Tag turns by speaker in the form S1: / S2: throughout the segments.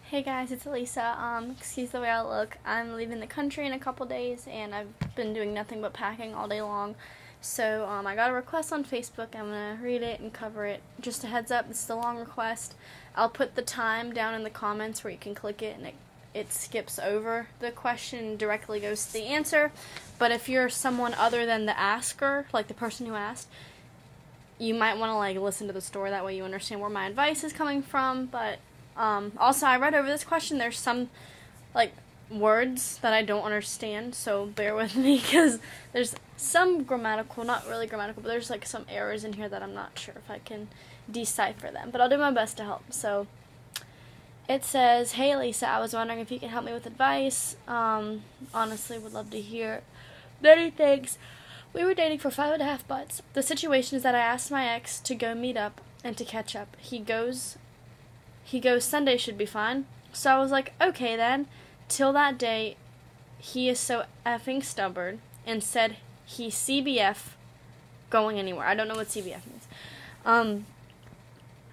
S1: Hey guys, it's Alisa. Excuse the way I look. I'm leaving the country in a couple days, and I've been doing nothing but packing all day long. So, I got a request on Facebook. I'm gonna read it and cover it. Just a heads up, this is a long request. I'll put the time down in the comments where you can click it, and it skips over the question and directly goes to the answer. But if you're someone other than the asker, like the person who asked, you might want to listen to the story. That way you understand where my advice is coming from. But also, I read over this question. There's some words that I don't understand, so bear with me because there's some grammatical, not really grammatical, but there's some errors in here that I'm not sure if I can decipher them. But I'll do my best to help. So it says, "Hey Lisa, I was wondering if you could help me with advice. Honestly, would love to hear. Many thanks. We were dating for 5.5 months. The situation is that I asked my ex to go meet up and to catch up. He goes Sunday should be fine. So I was like, okay then. Till that day, he is so effing stubborn and said he CBF going anywhere. I don't know what CBF means.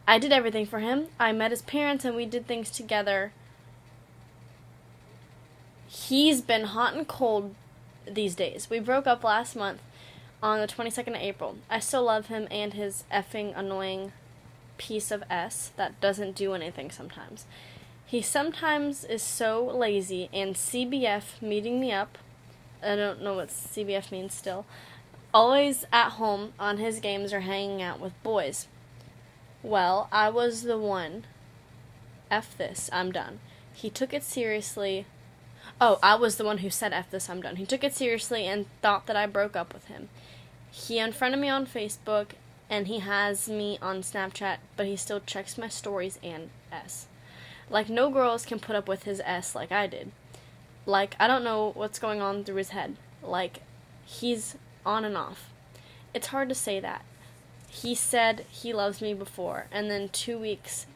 S1: I did everything for him. I met his parents and we did things together. He's been hot and cold these days. We broke up last month on the 22nd of April. I still love him and his effing annoying piece of S that doesn't do anything sometimes. He sometimes is so lazy, and CBF meeting me up, I don't know what CBF means still, always at home on his games or hanging out with boys. Well, I was the one. F this, I'm done. He took it seriously. Oh, I was the one who said F this, I'm done. He took it seriously and thought that I broke up with him. He unfriended me on Facebook, and he has me on Snapchat, but he still checks my stories and S. No girls can put up with his S like I did. I don't know what's going on through his head. He's on and off. It's hard to say that. He said he loves me before, and then 2 weeks,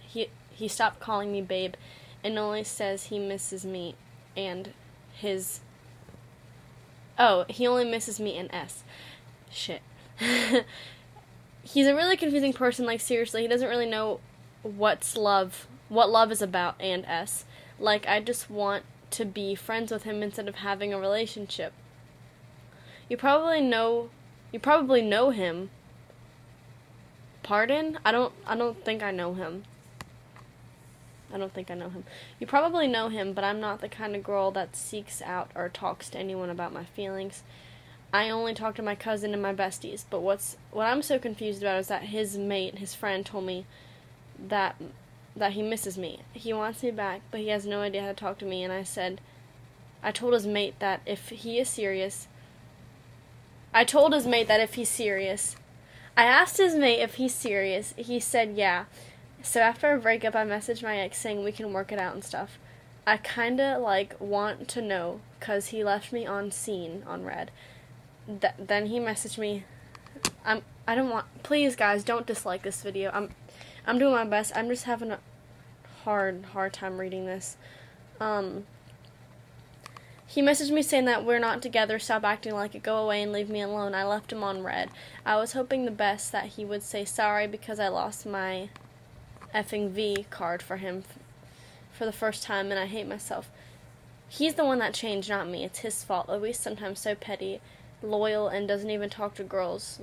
S1: he stopped calling me babe, and only says he misses me and his... Oh, he only misses me in S. Shit. He's a really confusing person, seriously. He doesn't really know what love is about, and S. I just want to be friends with him instead of having a relationship. You probably know him. Pardon? I don't think I know him. You probably know him, but I'm not the kind of girl that seeks out or talks to anyone about my feelings. I only talk to my cousin and my besties, but what I'm so confused about is that his friend, told me that he misses me. He wants me back, but he has no idea how to talk to me, and I told his mate that if he's serious, I asked his mate if he's serious. He said yeah. So after our breakup, I messaged my ex saying we can work it out and stuff. I kinda want to know, cause he left me on scene on red. Then he messaged me. Please guys, don't dislike this video. I'm doing my best. I'm just having a hard time reading this. He messaged me saying that we're not together, stop acting like it, go away and leave me alone. I left him on red. I was hoping the best that he would say sorry because I lost my effing V card for him for the first time and I hate myself. He's the one that changed, not me. It's his fault. Louis sometimes so petty, loyal, and doesn't even talk to girls,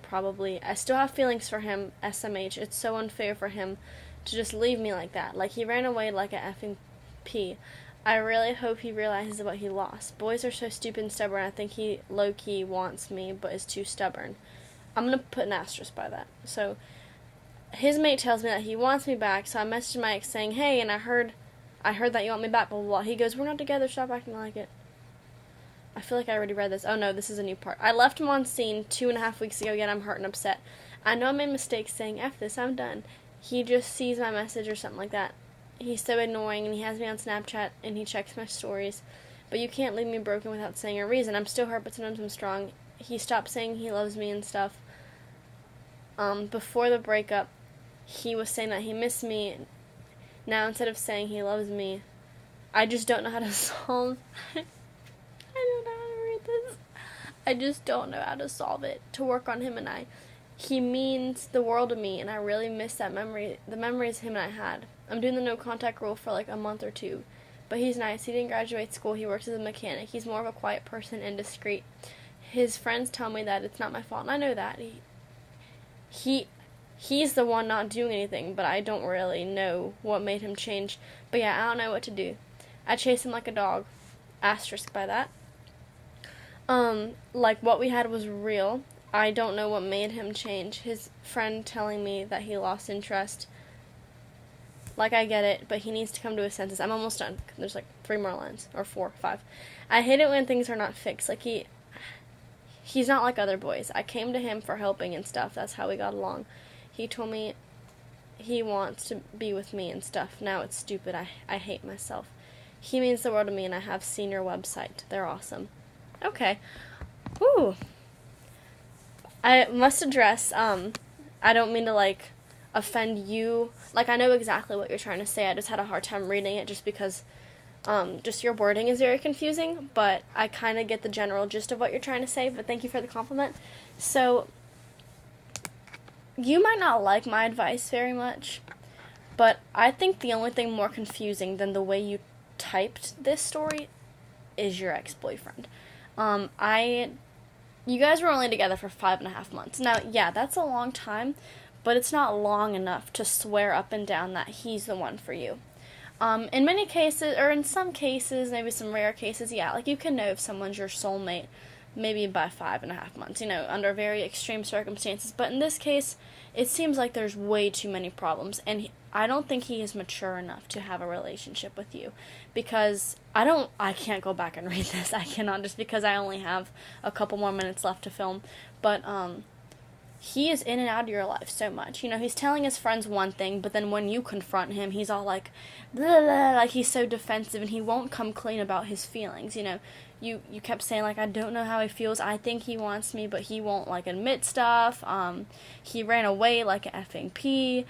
S1: probably. I still have feelings for him, SMH. It's so unfair for him to just leave me like that. He ran away like a effing P. I really hope he realizes what he lost. Boys are so stupid and stubborn. I think he low-key wants me, but is too stubborn. I'm gonna put an asterisk by that. So, his mate tells me that he wants me back, so I messaged my ex saying, hey, and I heard that you want me back, blah, blah, blah. He goes, we're not together, stop acting like it. I feel like I already read this. Oh no, this is a new part. I left him on scene 2.5 weeks ago, yet I'm hurt and upset. I know I made mistakes saying, F this, I'm done. He just sees my message or something like that. He's so annoying, and he has me on Snapchat, and he checks my stories. But you can't leave me broken without saying a reason. I'm still hurt, but sometimes I'm strong. He stopped saying he loves me and stuff. Before the breakup, he was saying that he missed me. Now, instead of saying he loves me, I just don't know how to solve... I don't know how to read this. I just don't know how to solve it, to work on him and I. He means the world to me, and I really miss that memory, the memories him and I had. I'm doing the no contact rule for like a month or two. But he's nice. He didn't graduate school. He works as a mechanic. He's more of a quiet person and discreet. His friends tell me that it's not my fault, and I know that. He's the one not doing anything, but I don't really know what made him change. But yeah, I don't know what to do. I chase him like a dog. Asterisk by that. Like, what we had was real. I don't know what made him change. His friend telling me that he lost interest. Like, I get it, but he needs to come to his senses. I'm almost done. There's like 3 more lines, or 4, 5. I hate it when things are not fixed. Like, he's not like other boys. I came to him for helping and stuff. That's how we got along. He told me he wants to be with me and stuff. Now it's stupid. I hate myself. He means the world to me, and I have seen your website. They're awesome. Okay. Whew. I must address, I don't mean to, like, offend you. Like, I know exactly what you're trying to say. I just had a hard time reading it just because, just your wording is very confusing, but I kind of get the general gist of what you're trying to say, but thank you for the compliment. So, you might not like my advice very much, but I think the only thing more confusing than the way you typed this story is your ex-boyfriend. You guys were only together for 5.5 months. Now, yeah, that's a long time, but it's not long enough to swear up and down that he's the one for you. In many cases, or in some cases, maybe some rare cases, yeah, like, you can know if someone's your soulmate maybe by 5.5 months, under very extreme circumstances. But in this case, it seems like there's way too many problems, and I don't think he is mature enough to have a relationship with you, because I can't go back and read this. I cannot, just because I only have a couple more minutes left to film. But, he is in and out of your life so much. He's telling his friends one thing, but then when you confront him, he's all like, blah, blah, like, he's so defensive, and he won't come clean about his feelings. You kept saying, like, I don't know how he feels. I think he wants me, but he won't, like, admit stuff. He ran away like a effing pea.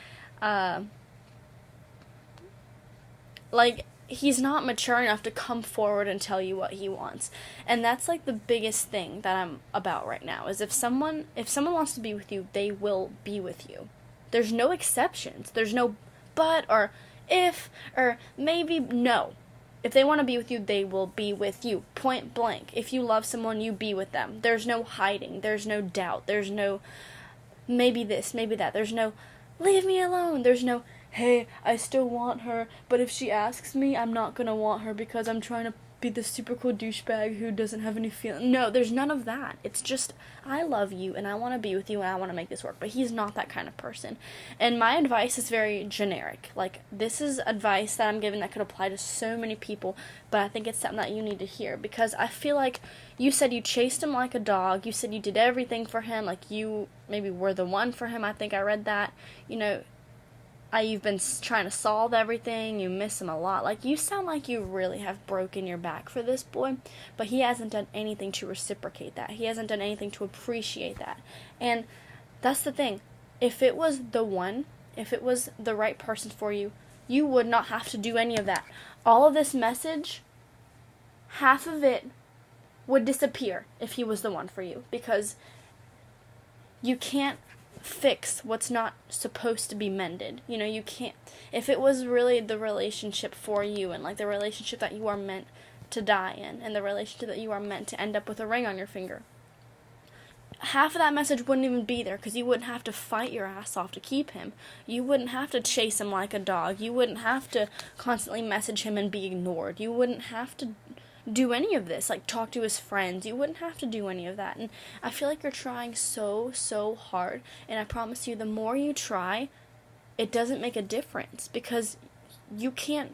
S1: Like, he's not mature enough to come forward and tell you what he wants. And that's, like, the biggest thing that I'm about right now, is if someone wants to be with you, they will be with you. There's no exceptions. There's no but, or if, or maybe. No. If they want to be with you, they will be with you. Point blank. If you love someone, you be with them. There's no hiding. There's no doubt. There's no maybe this, maybe that. There's no leave me alone. There's no, hey, I still want her, but if she asks me, I'm not gonna want her because I'm trying to be the super cool douchebag who doesn't have any feeling. No, there's none of that. It's just, I love you, and I want to be with you, and I want to make this work. But he's not that kind of person. And my advice is very generic. Like, this is advice that I'm giving that could apply to so many people, but I think it's something that you need to hear, because I feel like you said you chased him like a dog. You said you did everything for him, like you maybe were the one for him. I think I read that. You've been trying to solve everything, you miss him a lot. Like, you sound like you really have broken your back for this boy, but he hasn't done anything to reciprocate that. He hasn't done anything to appreciate that. And that's the thing. If it was the one, if it was the right person for you, you would not have to do any of that. All of this message, half of it would disappear if he was the one for you, because you can't fix what's not supposed to be mended. You can't. If it was really the relationship for you, and like the relationship that you are meant to die in, and the relationship that you are meant to end up with a ring on your finger, half of that message wouldn't even be there, because you wouldn't have to fight your ass off to keep him. You wouldn't have to chase him like a dog. You wouldn't have to constantly message him and be ignored. You wouldn't have to do any of this, like talk to his friends. You wouldn't have to do any of that. And I feel like you're trying so hard, and I promise you, the more you try, it doesn't make a difference, because you can't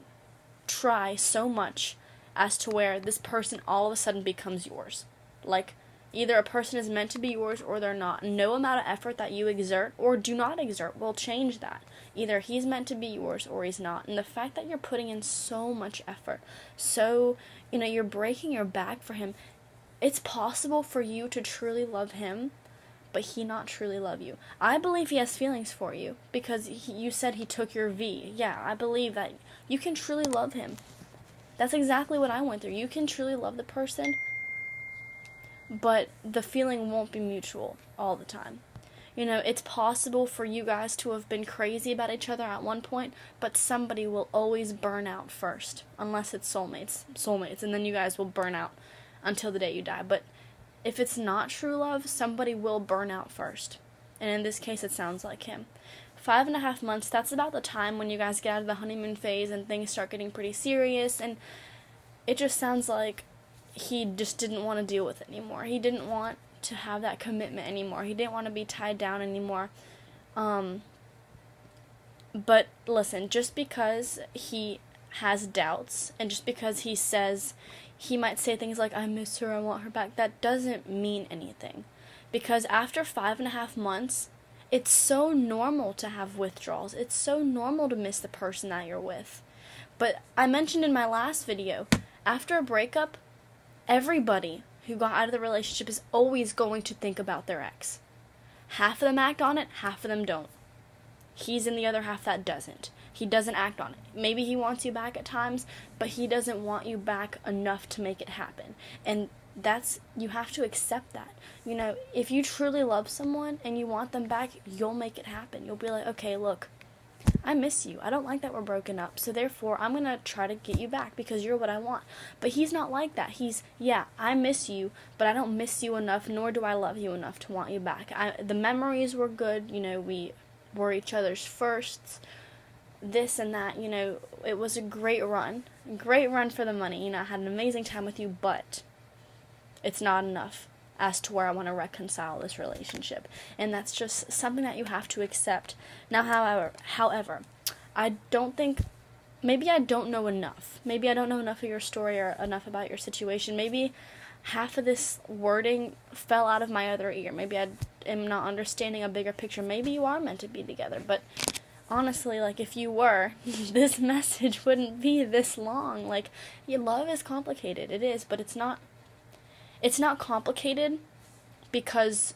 S1: try so much as to where this person all of a sudden becomes yours. Like, either a person is meant to be yours or they're not. No amount of effort that you exert or do not exert will change that. Either he's meant to be yours or he's not. And the fact that you're putting in so much effort, you're breaking your back for him, it's possible for you to truly love him, but he not truly love you. I believe he has feelings for you, because you said he took your V. Yeah, I believe that you can truly love him. That's exactly what I went through. You can truly love the person, but the feeling won't be mutual all the time. You know, it's possible for you guys to have been crazy about each other at one point, but somebody will always burn out first, unless it's soulmates, and then you guys will burn out until the day you die. But if it's not true love, somebody will burn out first. And in this case, it sounds like him. 5.5 months, that's about the time when you guys get out of the honeymoon phase and things start getting pretty serious, and it just sounds like he just didn't want to deal with it anymore. He didn't want to have that commitment anymore. He didn't want to be tied down anymore. But listen, just because he has doubts, and just because he might say things like, I miss her, I want her back, that doesn't mean anything. Because after 5.5 months, it's so normal to have withdrawals. It's so normal to miss the person that you're with. But I mentioned in my last video, after a breakup, everybody who got out of the relationship is always going to think about their ex. Half of them act on it, half of them don't. He's in the other half that doesn't. He doesn't act on it. Maybe he wants you back at times, but he doesn't want you back enough to make it happen. And you have to accept that. You know, if you truly love someone and you want them back, you'll make it happen. You'll be like, okay, look, I miss you. I don't like that we're broken up. So therefore, I'm going to try to get you back because you're what I want. But he's not like that. Yeah, I miss you, but I don't miss you enough, nor do I love you enough to want you back. The memories were good. You know, we were each other's firsts, this and that. You know, it was a great run for the money. You know, I had an amazing time with you, but it's not enough as to where I want to reconcile this relationship. And that's just something that you have to accept. Now, however, I don't think, maybe I don't know enough. Maybe I don't know enough of your story or enough about your situation. Maybe half of this wording fell out of my other ear. Maybe I am not understanding a bigger picture. Maybe you are meant to be together. But honestly, like, if you were, this message wouldn't be this long. Like, love is complicated. It is, but it's not complicated because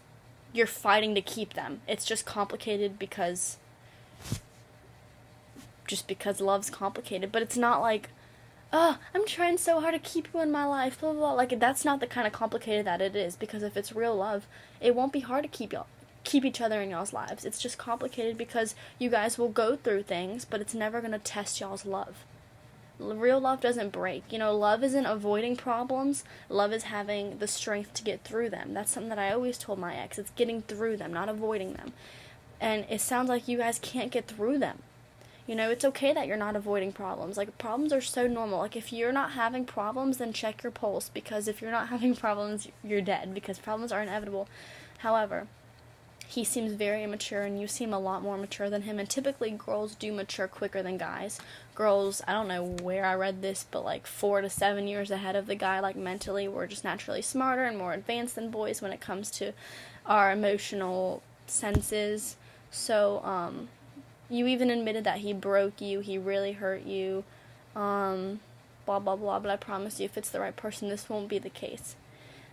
S1: you're fighting to keep them. It's just complicated because love's complicated. But it's not like, oh, I'm trying so hard to keep you in my life, blah, blah, blah. Like, that's not the kind of complicated that it is. Because if it's real love, it won't be hard to keep each other in y'all's lives. It's just complicated because you guys will go through things, but it's never going to test y'all's love. Real love doesn't break. You know, love isn't avoiding problems. Love is having the strength to get through them. That's something that I always told my ex. It's getting through them, not avoiding them. And it sounds like you guys can't get through them. You know, it's okay that you're not avoiding problems. Like, problems are so normal. Like, if you're not having problems, then check your pulse. Because if you're not having problems, you're dead. Because problems are inevitable. However, he seems very immature, and you seem a lot more mature than him, and typically girls do mature quicker than guys. Girls, I don't know where I read this, but like 4 to 7 years ahead of the guy, like mentally, we're just naturally smarter and more advanced than boys when it comes to our emotional senses. So, you even admitted that he broke you, he really hurt you, blah, blah, blah, but I promise you, if it's the right person, this won't be the case.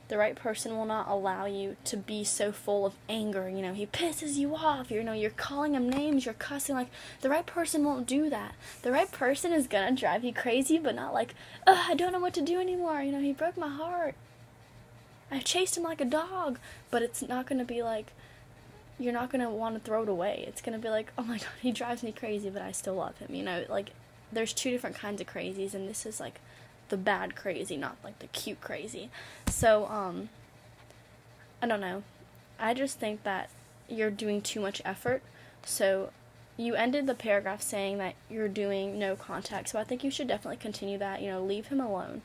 S1: The right person will not allow you to be so full of anger. You know, he pisses you off. You know, you're calling him names. You're cussing. Like, the right person won't do that. The right person is going to drive you crazy, but not like, ugh, I don't know what to do anymore. You know, he broke my heart. I chased him like a dog. But it's not going to be like, you're not going to want to throw it away. It's going to be like, oh my God, he drives me crazy, but I still love him. You know, like, there's 2 different kinds of crazies, and this is like the bad crazy, not like the cute crazy. So, I don't know. I just think that you're doing too much effort. So, you ended the paragraph saying that you're doing no contact. So, I think you should definitely continue that. You know, leave him alone.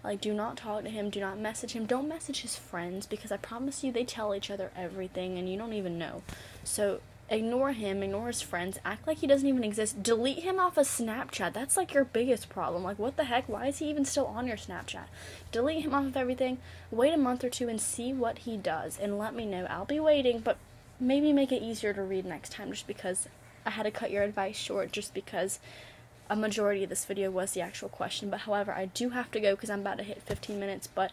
S1: Like, do not talk to him. Do not message him. Don't message his friends, because I promise you they tell each other everything and you don't even know. So, ignore him, ignore his friends, act like he doesn't even exist. Delete him off of Snapchat. That's like your biggest problem. Like, what the heck? Why is he even still on your Snapchat? Delete him off of everything. Wait a month or 2 and see what he does, and let me know. I'll be waiting, but maybe make it easier to read next time, just because I had to cut your advice short, just because a majority of this video was the actual question. But however, I do have to go because I'm about to hit 15 minutes, but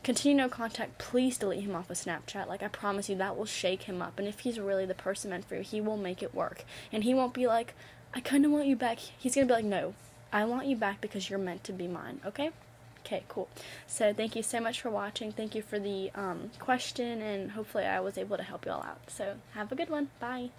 S1: continue no contact. Please delete him off of Snapchat. Like, I promise you, that will shake him up. And if he's really the person meant for you, he will make it work. And he won't be like, I kind of want you back. He's going to be like, no, I want you back because you're meant to be mine, okay? Okay, cool. So thank you so much for watching. Thank you for the question, and hopefully I was able to help you all out. So have a good one. Bye.